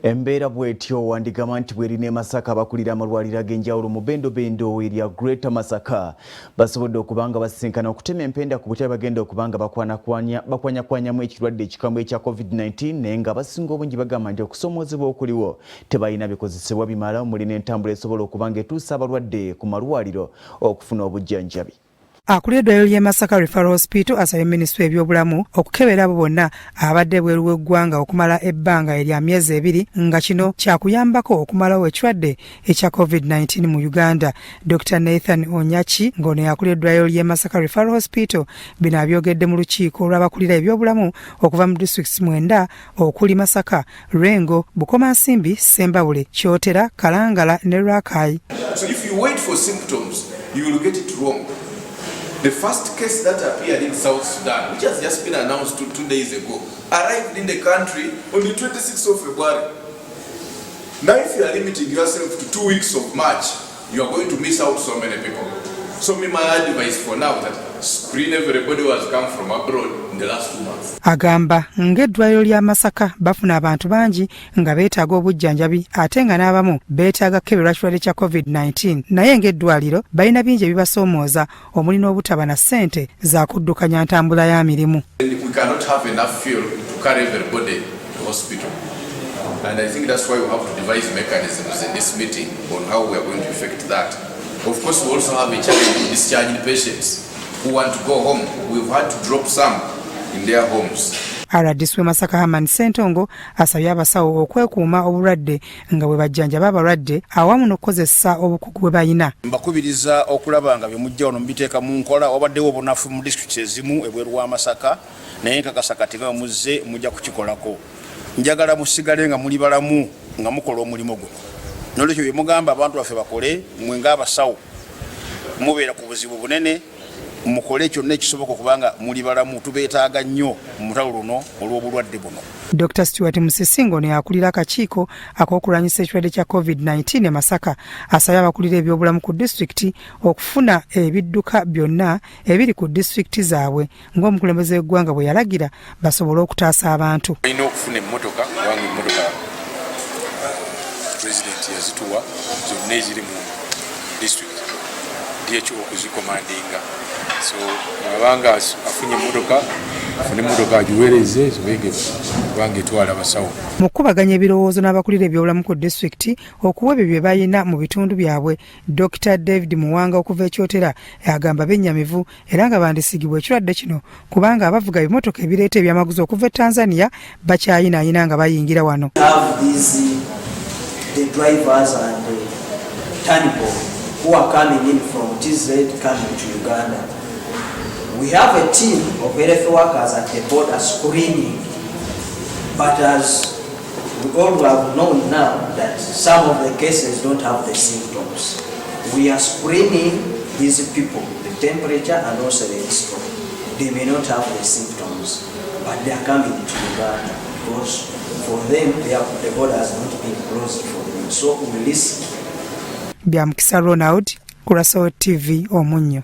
Embeera bwetyo wandigamba nti bwerina e Masaka abakulira amalwaliro ag'enjawulo mu bendo erya Greater Masaka basobodde okubanga basinkana okutema empenda ku butya bagenda okubanga bakwanyakwanyamu ekirwadde ekikambwe ekya COVID-19 naye nga abasinga obungi bagamba nti okusoomoozebwa okuliwo tebalina bikozesebwa bimala omuli n'entambula esobola okubanga etuusa abalwadde ku malwaliro okufuna obujjanjabi. Akulira eddwaliro ly'e Masaka Referral Hospital asabye Minisitule y'ebyobulamu okukebera abo bonna abadde bweru w'eggwanga okumala ebbanga erya myezi 2 nga kino kyakuyambako okumalawo ekirwadde ekya COVID-19 mu Uganda. Dr. Nathan Onyachi ng'ono yakulira eddwaliro ly'e Masaka Referral Hospital bino abyogedde mu lukiiko olw'abakulira ebyobulamu okuva mu districts 9 okuli Masaka, Rengo, Bukomansimbi, Sembabule, Kyotera, Kalangala ne Rakai. So if you wait for symptoms, you will get it wrong. The first case that appeared in South Sudan, which has just been announced 2 days ago, arrived in the country on the 26th of February. Now if you are limiting yourself to 2 weeks of March, you are going to miss out so many people. So my advice for now that screen everybody who has come from abroad in the last 2 months. Agamba ng'eddwaliro lya Masaka bafuna abantu bangi nga beetaaga obujjanjabi ate nga n'abamu beetaaga keberwa kirwadde kya COVID-19 naye ng'eddwaliro balina bingi ebibasoomooza omuli n'obutaba na ssente za kuddukanya ntambula ya mirimu. We cannot have enough fuel to carry everybody to hospital. And I think that's why we have to devise mechanisms in this meeting on how we are going to effect that. Of course, we also have a challenge in discharging patients who want to go home. We've had to drop some in their homes. RDC Masaka Hamani Sentongo asabye abasawo okwekuuma obulwadde nga bwe bajjanjaba abalwadde awamu n'okukozesa obukugu bwe balina. Mbakubiriza okulaba nga bye mujja wano mbiteeka mu nkola wabaddewo obunafu mu disitulikiti ezimu ebweru wa Masaka naye nkakasa kati nga muzze mujja kukikolako. Njagala musigale nga muli balamu nga mukola omulimu guno. Nolwekyo bye mugamba abantu baffe bakole mwe ng'abasawo mubeera ku buzibu bunene mukole kyonna ekisoboka okubanga muli balamu tubeetaaga nnyo mu lutalo luno olw'obulwadde buno. Dr. Stuart Musisingo ne akulira akakiiko ak'okulwanyisa ekirwadde kya COVID-19 e Masaka asabye abakulira ebyobulamu ku disitulikiti okufuna ebidduka byonna ebiri ku disitulikiti zaabwe ng'omukulembeze w'eggwanga bwe yalagira basobole okutaasa abantu. Balina okufuna emmotoka kubanga emmotoka President yazituwa zonna eziri mu district ndiekyo okuzikomandinga. So abanga afunye emmotoka agiweereze zibenge kubanga etwala abasawo. Mu kubaganya ebirowoozo n'abakulira ebyobulamu ku disitulikiti okuwa ebyo bye balina mu bitundu byabwe, Dr. David Muwanga okuva e Kyotera agamba bennyamivu era nga bandisigibwa ekirwadde kino kubanga abavuga ebimotoka ebireeta ebyamaguzi okuva e Tanzania bakyayinaayina nga bayingira wano. The drivers and the turnbull who are coming in from TZ coming to Uganda. We have a team of health workers at the border screening, but as we all have known now that some of the cases don't have the symptoms. We are screening these people, the temperature and also the stroke. They may not have the symptoms, but they are coming to Uganda because for them the border has not been closed for them. So we listen. Byamukisa Ronald, Kuraso TV Omunyo.